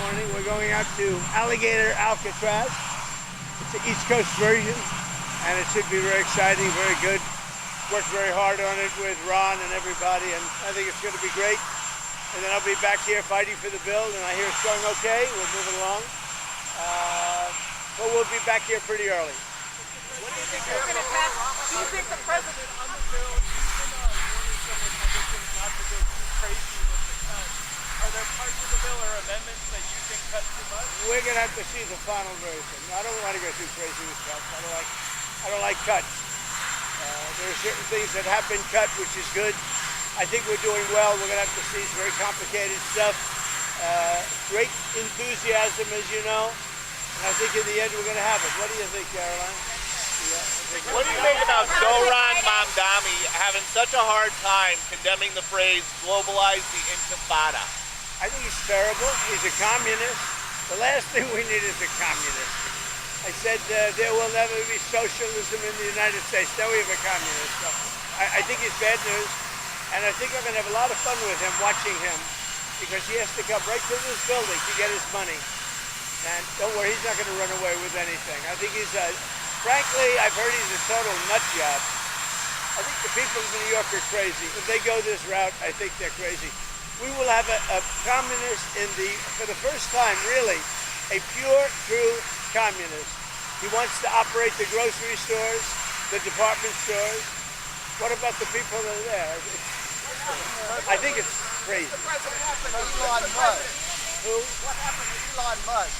morning. We're going out to Alligator Alcatraz. It's the East Coast version, and it should be very exciting, very good. Worked very hard on it with Ron and everybody, and I think it's going to be great. And then I'll be back here fighting for the build, and I hear it's going okay. We're moving along. But we'll be back here pretty early. What do you think you're going to pass? Do you think the president on the bill, even warning some Republicans not to go too crazy with the cuts, are there parts of the bill or amendments that you think cut too much? We're going to have to see the final version. I don't want to go too crazy with cuts. I don't like cuts. There are certain things that have been cut, which is good. I think we're doing well. We're going to have to see some very complicated stuff. Great enthusiasm, as you know. And I think in the end we're going to have it. What do you think, Caroline? What do you think about Zoran Mamdani having such a hard time condemning the phrase globalize the intifada? I think he's terrible. He's a communist. The last thing we need is a communist. I said there will never be socialism in the United States. Now we have a communist. So I think he's bad news. And I think I'm going to have a lot of fun with him, watching him, because he has to come right to this building to get his money. And don't worry, he's not going to run away with anything. I think he's frankly, I've heard he's a total nut job. I think the people of New York are crazy. If they go this route, I think they're crazy. We will have a communist for the first time, really, a pure, true communist. He wants to operate the grocery stores, the department stores. What about the people that are there? I think it's crazy. What happened to Elon Musk? Who? What happened to Elon Musk?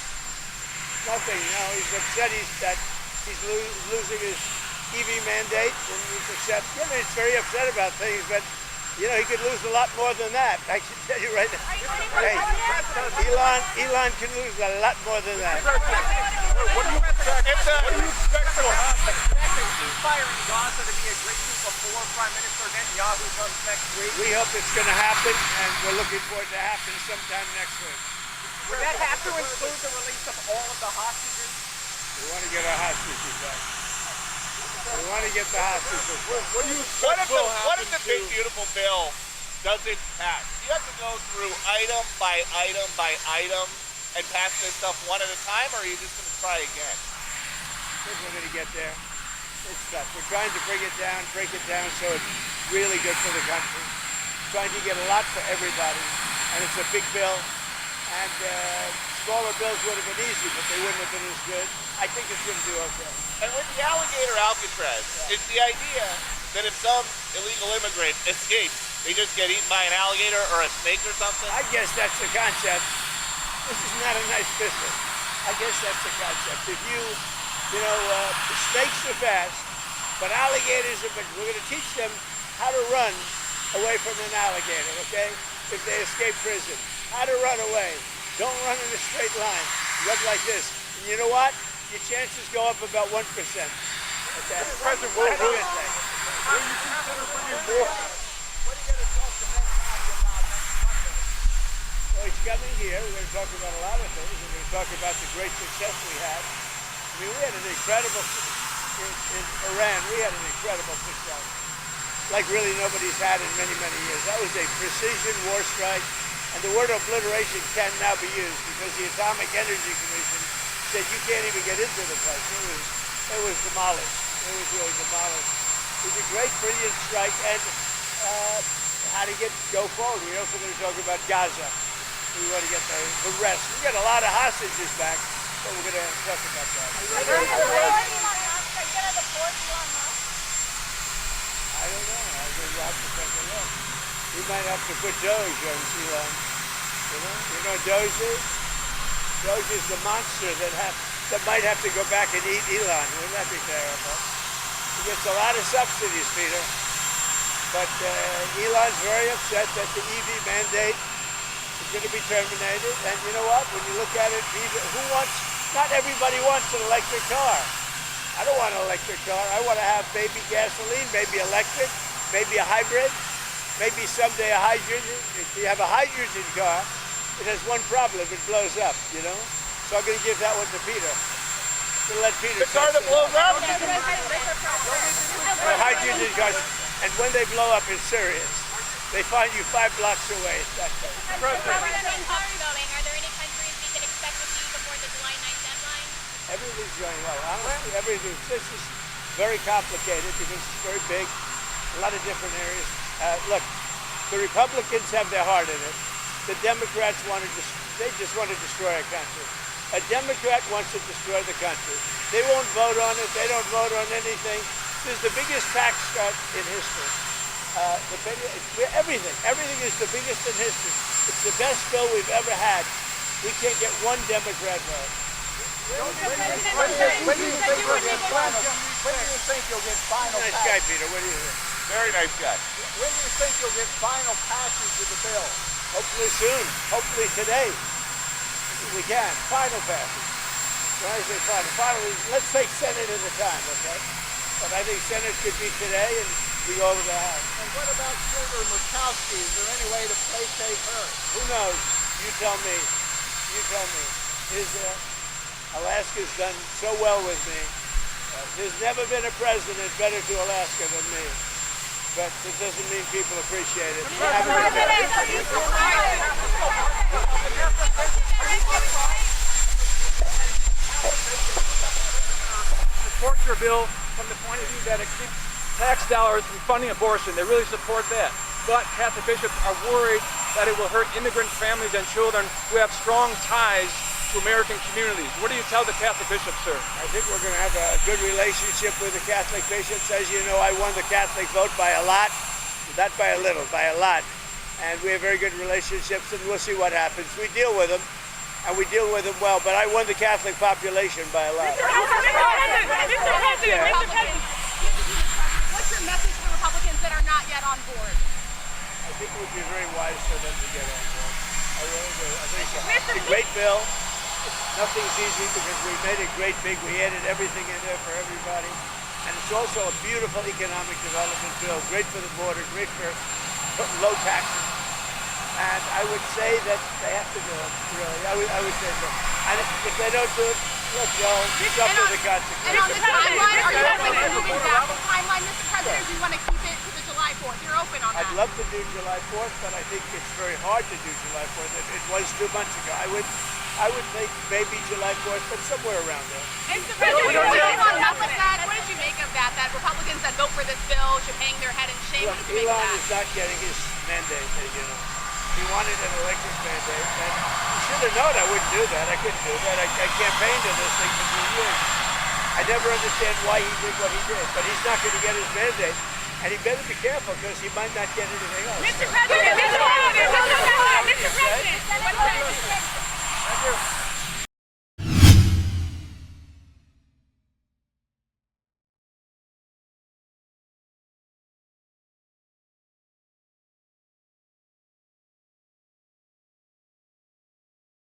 Nothing. No, he's upset he's losing his EV mandate, and he's upset. I mean, he's very upset about things, but you know, he could lose a lot more than that. I can tell you right now. Hey, Elon can lose a lot more than that. What do you expect will happen? He's firing Gaza to be a great move before Prime Minister Netanyahu comes next week. We hope it's going to happen, and we're looking for it to happen sometime next week. Would that have to include the release of all of the hostages? We want to get our hostages back. We want to get the hostages back. What if the big beautiful bill doesn't pass? You have to go through item by item by item and pass this stuff one at a time, or are you just going to try again? I think we're going to get there. It's tough. We're trying to break it down so it's really good for the country. Trying to get a lot for everybody, and it's a big bill. And smaller bills would have been easy, but they wouldn't have been as good. I think it's going to do okay. And with the Alligator Alcatraz, it's the idea that if some illegal immigrant escapes, they just get eaten by an alligator or a snake or something? I guess that's the concept. This is not a nice business. I guess that's the concept. If snakes are fast, but alligators are big. We're going to teach them how to run away from an alligator, okay? If they escape prison. How to run away. Don't run in a straight line. Run like this. And you know what? Your chances go up about 1%. Okay? President, what do you consider bringing more? What are you going to talk to Netanyahu about next Monday? Well, he's coming here. We're going to talk about a lot of things. We're going to talk about the great success we had. I mean, we had an incredible, in Iran, we had an incredible success. Like really nobody's had in many, many years. That was a precision war strike. And the word obliteration can now be used because the Atomic Energy Commission said you can't even get into the place. It was demolished. It was really demolished. It was a great, brilliant strike, and how to go forward. We're also going to talk about Gaza. We want to get the rest. We got a lot of hostages back, but we're going to talk about that. Are you going to deport Elon Musk? I don't know. I think we'll have to take a look. We might have to put DOGE on Elon. You know what DOGE is? DOGE is the monster that might have to go back and eat Elon. Wouldn't that be terrible? He gets a lot of subsidies, Peter. But Elon's very upset that the EV mandate is going to be terminated. And you know what? When you look at it, not everybody wants an electric car. I don't want an electric car. I want to have maybe gasoline, maybe electric, maybe a hybrid. Maybe someday a hydrogen. If you have a hydrogen car, it has one problem: it blows up. You know. So I'm going to give that one to Peter. I'm going to let Peter. The car that blows up. Hydrogen cars, and when they blow up, it's serious. They find you 5 blocks away. President, are there any countries we can everything's going well. Honestly, everything. This is very complicated because it's very big, a lot of different areas. Look, the Republicans have their heart in it. The Democrats they just want to destroy our country. A Democrat wants to destroy the country. They won't vote on it. They don't vote on anything. This is the biggest tax cut in history. Everything is the biggest in history. It's the best bill we've ever had. We can't get one Democrat vote. When do you think you'll get final Nice passage? guy, Peter. What do you think? Very nice guy. When do you think you'll get final passage of the bill? Hopefully soon. Hopefully today. If we can. Final passage. When I say final, let's take Senate at a time, okay? But I think Senate could be today and we go over the House. And what about Senator Murkowski? Is there any way to placate her? Who knows? You tell me. You tell me. Alaska's done so well with me. There's never been a president better to Alaska than me. But it doesn't mean people appreciate it. Have a good day. Support your bill from the point of view that it keeps tax dollars from funding abortion. They really support that. But Catholic bishops are worried that it will hurt immigrant families and children who have strong ties to American communities. What do you tell the Catholic bishops, sir? I think we're going to have a good relationship with the Catholic bishops. As you know, I won the Catholic vote by a lot. Not by a little, by a lot. And we have very good relationships, and we'll see what happens. We deal with them, and we deal with them well. But I won the Catholic population by a lot. Mr. President, what's your message to Republicans that are not yet on board? I think it would be very wise for them to get on board. I really do. I think it's a great bill. Nothing's easy because we made it great big. We added everything in there for everybody. And it's also a beautiful economic development bill. Great for the border, great for low taxes. And I would say that they have to do it, really. I would say so. And if they don't do it, look, y'all, suffer the consequences. And on the timeline, are you open to moving back the timeline, Mr. President, or do you want to keep it to the July 4th? You're open on that. I'd love to do July 4th, but I think it's very hard to do July 4th. It was 2 months ago. I would think maybe July 4th, but somewhere around there. Mr. President, Elon Musk said, what did you make of that? That Republicans that vote for this bill should hang their head in shame. Look, What did you make of Elon that? is not getting his mandate, as you know. He wanted an electric mandate, and he should have known I wouldn't do that. I couldn't do that. I campaigned on this thing for 2 years. I never understand why he did what he did, but he's not going to get his mandate, and he better be careful because he might not get anything else. Mr. President, Mr. President, Mr. President, Mr. President,